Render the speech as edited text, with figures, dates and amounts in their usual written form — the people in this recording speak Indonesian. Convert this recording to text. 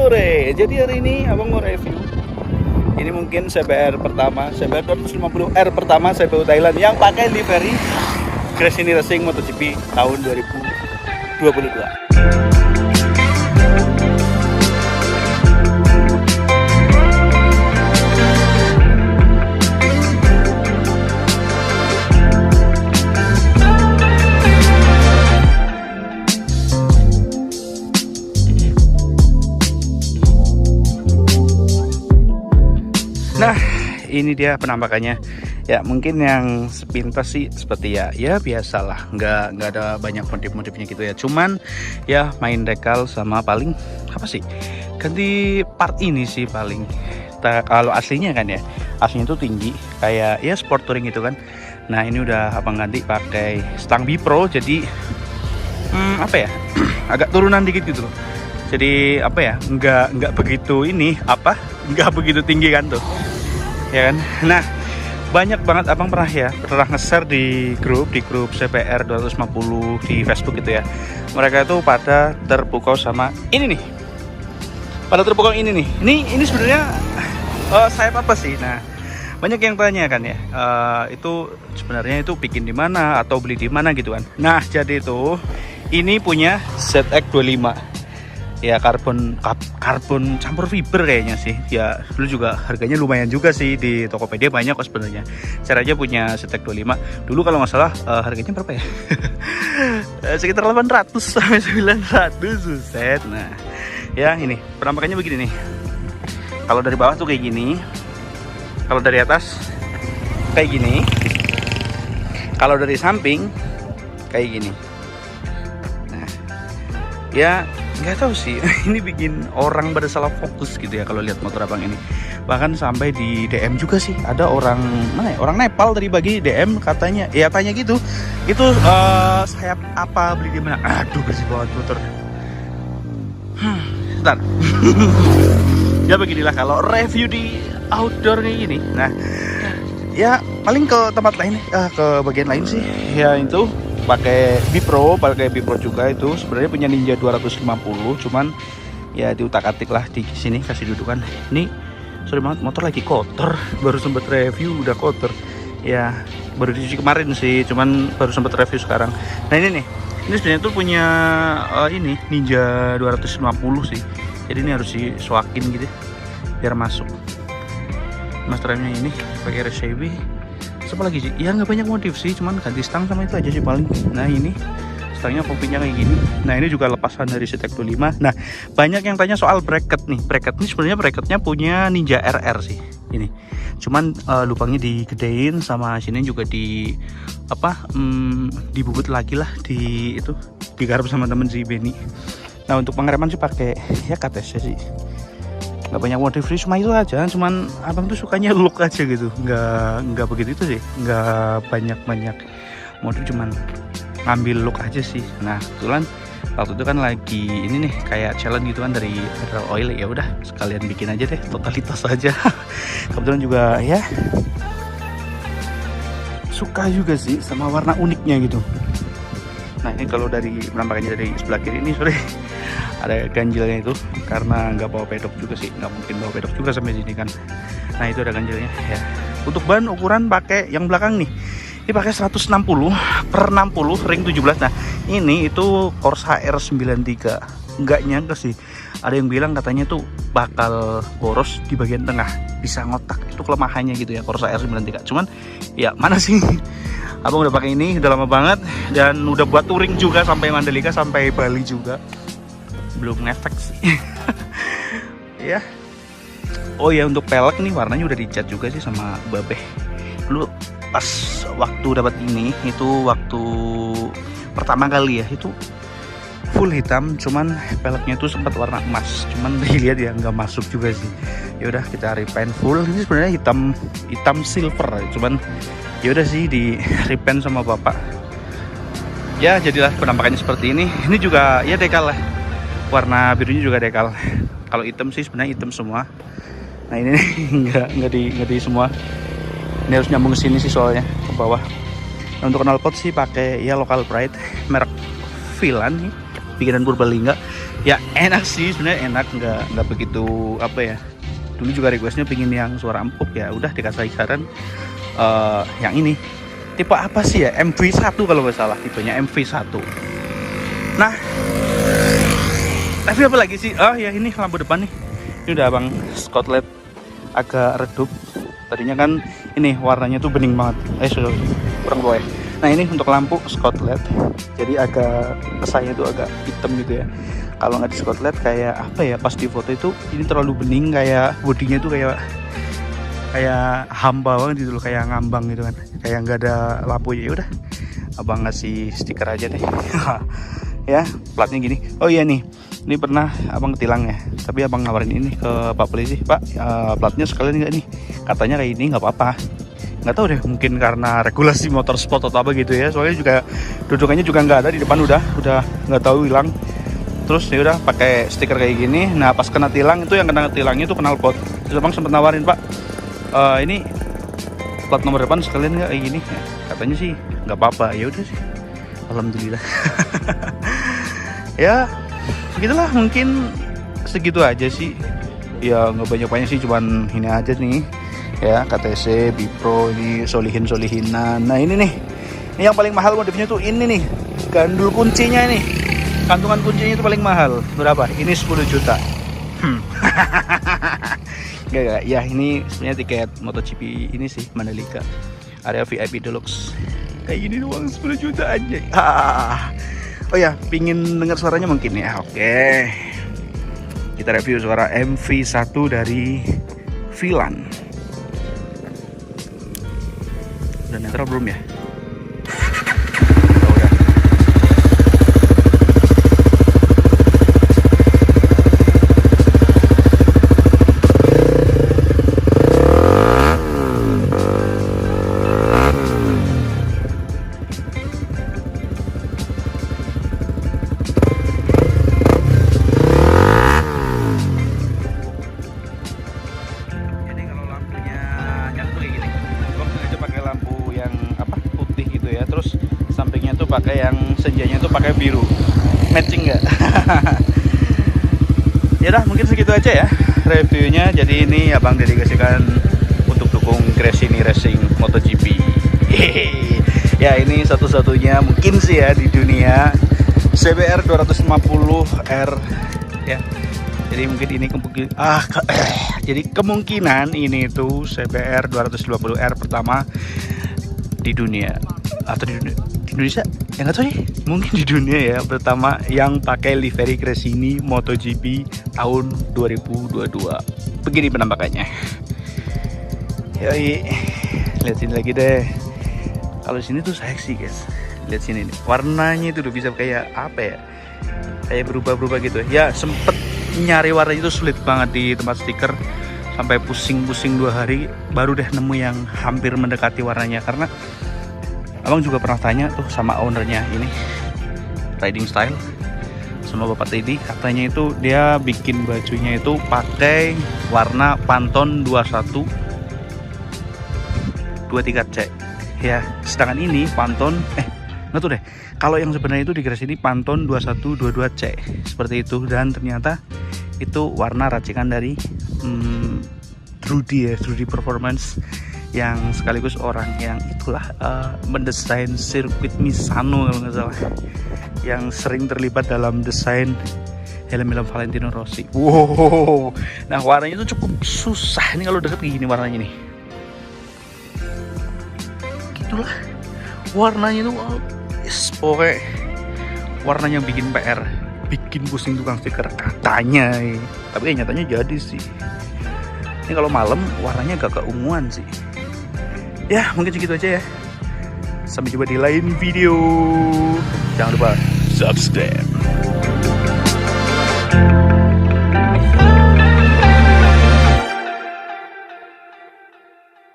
sore. Jadi hari ini abang mau review. Ini mungkin CBR pertama, CBR 250R pertama CPU Thailand yang pakai livery Gresini Racing MotoGP tahun 2022. Nah, ini dia penampakannya. Ya, mungkin yang sepintas sih seperti ya biasalah, nggak ada banyak motif-motifnya gitu ya. Cuman ya main dekal sama paling apa sih? Ganti part ini sih paling. Kalau aslinya kan ya, aslinya tuh tinggi kayak ya sport touring gitu kan. Nah, ini udah abang ganti pakai stang Bipro, jadi apa ya? Agak turunan dikit gitu loh. Jadi apa ya, nggak begitu nggak begitu tinggi kan tuh ya kan. Nah, banyak banget abang pernah nge-share di grup CPR 250 di Facebook gitu ya. Mereka itu pada terpukau sama ini nih, ini sebenarnya sayap apa sih. Nah, banyak yang tanya kan ya, itu sebenarnya itu bikin di mana atau beli di mana gitu kan. Nah, jadi itu ini punya ZX25 ya, karbon campur fiber kayaknya sih ya. Dulu juga harganya lumayan juga sih, di Tokopedia banyak kok sebenarnya. Saya aja punya ZX25 dulu kalau nggak salah, harganya berapa ya? Sekitar 800 sampai 900 suset. Nah ya, ini penampakannya begini nih. Kalau dari bawah tuh kayak gini, kalau dari atas kayak gini, kalau dari samping kayak gini. Nah ya, nggak tahu sih ini bikin orang pada salah fokus gitu ya kalau lihat motor abang ini. Bahkan sampai di DM juga sih, ada orang mana ya, orang Nepal tadi bagi DM katanya ya, tanya gitu, itu sayap apa, beli di mana. Aduh, bersih banget motor. Bentar. Ya beginilah kalau review di outdoor kayak gini. Nah ya paling ke tempat lain, ke bagian lain sih ya, itu pakai Bipro juga. Itu sebenarnya punya Ninja 250, cuman ya diutak-atik lah di sini, kasih dudukan. Ini sorry banget, motor lagi kotor, baru sempat review udah kotor ya, baru dicuci kemarin sih, cuman baru sempat review sekarang. Nah ini sebenarnya tuh punya ini Ninja 250 sih, jadi ini harus disuakin gitu biar masuk. Masternya ini pakai RCB. Apa lagi sih? Ya nggak banyak motif sih, cuman ganti stang sama itu aja sih paling. Nah ini stangnya kopinya kayak gini. Nah ini juga lepasan dari ZX25. Nah banyak yang tanya soal bracket nih. Bracket ini sebenarnya bracketnya punya Ninja RR sih ini. Cuman lubangnya digedein, sama sini juga dibubut lagi lah, digarap sama temen si Benny. Nah untuk pengereman sih pakai ya KTC sih. Nggak banyak motif sih, cuma itu aja. Cuman abang tuh sukanya look aja gitu, nggak begitu itu sih, nggak banyak motif, cuman ngambil look aja sih. Nah kebetulan waktu itu kan lagi ini nih kayak challenge gitu kan dari Federal Oil, ya udah sekalian bikin aja deh, totalitas aja. Kebetulan juga ya suka juga sih sama warna uniknya gitu. Nah ini kalau dari penampakannya dari sebelah kiri ini, sorry, ada ganjilnya itu karena nggak bawa pedok juga sih, nggak mungkin bawa pedok juga sampai sini kan. Nah itu ada ganjilnya ya. Untuk ban ukuran pakai yang belakang nih, ini pakai 160/60 ring 17. Nah ini itu Corsa R93. Nggak nyangka sih, ada yang bilang katanya tuh bakal boros di bagian tengah, bisa ngotak. Itu kelemahannya gitu ya Corsa R93. Cuman ya mana sih, abang udah pakai ini udah lama banget, dan udah buat touring juga sampai Mandalika, sampai Bali juga. Belum ngefek sih. Ya. Oh ya, untuk pelek nih warnanya udah dicat juga sih sama Babeh. Dulu pas waktu dapat ini, itu waktu pertama kali ya, itu full hitam, cuman peleknya tuh sempat warna emas, cuman dilihat ya nggak masuk juga sih. Ya udah kita repaint full. Ini sebenarnya hitam silver, cuman ya udah sih di repaint sama bapak. Ya jadilah penampakannya seperti ini. Ini juga ya dekal lah, warna birunya juga dekal. Kalau hitam sih sebenarnya hitam semua. Nah ini nggak di semua. Ini harus nyambung ke sini sih soalnya, ke bawah. Nah, untuk knalpot sih pakai ya Local Pride merek Villan nih, bikinan Purbalingga. Ya enak sih sebenarnya, enak, nggak begitu apa ya. Dulu juga requestnya pingin yang suara empuk, ya udah dikasih saran yang ini. Tipe apa sih ya, MV1 kalau nggak salah, tipenya MV1. Nah, tapi apa lagi sih? Oh ya, ini lampu depan nih, ini udah abang Scott LED agak redup. Tadinya kan ini warnanya tuh bening banget, sudah kurang bawah. Nah ini untuk lampu Scott LED, jadi agak kesannya tuh agak hitam gitu ya. Kalau nggak di Scott LED kayak apa ya, pas di foto itu ini terlalu bening, kayak bodinya tuh kayak hampa banget gitu loh, kayak ngambang gitu kan, kayak nggak ada lampu. Ya udah abang ngasih stiker aja deh. Ya platnya gini. Oh iya nih, ini pernah abang ketilang ya, tapi abang nawarin ini ke Pak Polisi, Pak platnya sekalian nggak nih, katanya kayak ini nggak apa-apa. Nggak tahu deh, mungkin karena regulasi motorsport atau apa gitu ya, soalnya juga dudukannya juga nggak ada di depan, udah nggak tahu hilang. Terus ya udah pakai stiker kayak gini. Nah pas kena tilang itu, yang kena tilangnya itu knalpot. Terus abang sempat nawarin, Pak ini plat nomor depan sekalian nggak kayak gini, katanya sih nggak apa-apa. Ya udah sih, alhamdulillah. Ya begitulah, mungkin segitu aja sih ya, nggak banyak sih, cuman ini aja nih ya, KTC, Bipro, ini solihinan. Nah ini nih, ini yang paling mahal modifnya tuh ini nih, gandul kuncinya nih, kantungan kuncinya itu paling mahal. Berapa? Ini 10 juta. Enggak ya, ini sebenarnya tiket MotoGP ini sih, Mandalika area VIP Deluxe, kayak gini doang 10 juta aja. Oh ya, pingin dengar suaranya mungkin ya. Oke, kita review suara MV1 dari Vilan. Udah netral belum ya? Terus sampingnya tuh pakai yang senjanya tuh pakai biru, matching nggak? Ya udah, mungkin segitu aja ya reviewnya. Jadi ini abang dedikasikan untuk dukung Gresini Racing MotoGP. Ya ini satu-satunya mungkin sih ya di dunia CBR 250R ya. Jadi mungkin ini jadi kemungkinan ini tuh CBR 250R pertama di dunia, atau di Indonesia ya, nggak tahu nih, mungkin di dunia ya, pertama yang pakai livery Gresini MotoGP tahun 2022. Begini penampakannya. Yoi, lihat sini lagi deh. Kalau sini tuh seksi guys, lihat sini nih, warnanya itu udah bisa kayak apa ya, kayak berubah-berubah gitu ya. Sempet nyari warna itu sulit banget di tempat stiker, sampai pusing-pusing 2 hari baru deh nemu yang hampir mendekati warnanya. Karena abang juga pernah tanya tuh sama ownernya ini, Riding Style, sama Bapak Teddy, katanya itu dia bikin bajunya itu pakai warna Pantone 2123C ya. Sedangkan ini Pantone nggak tuh deh, kalau yang sebenarnya itu di Gresini Pantone 2122C seperti itu. Dan ternyata itu warna racikan dari Drudy Performance, yang sekaligus orang yang itulah mendesain sirkuit Misano kalau nggak salah, yang sering terlibat dalam desain helm-helm Valentino Rossi. Wow, nah warnanya itu cukup susah nih kalau deket kayak gini warnanya nih. Gitulah warnanya tuh, pokoknya warnanya bikin PR, bikin pusing tukang stiker katanya. Tapi nyatanya jadi sih. Ini kalau malam warnanya agak keunguan sih. Ya mungkin segitu aja ya. Sampai jumpa di lain video. Jangan lupa subscribe.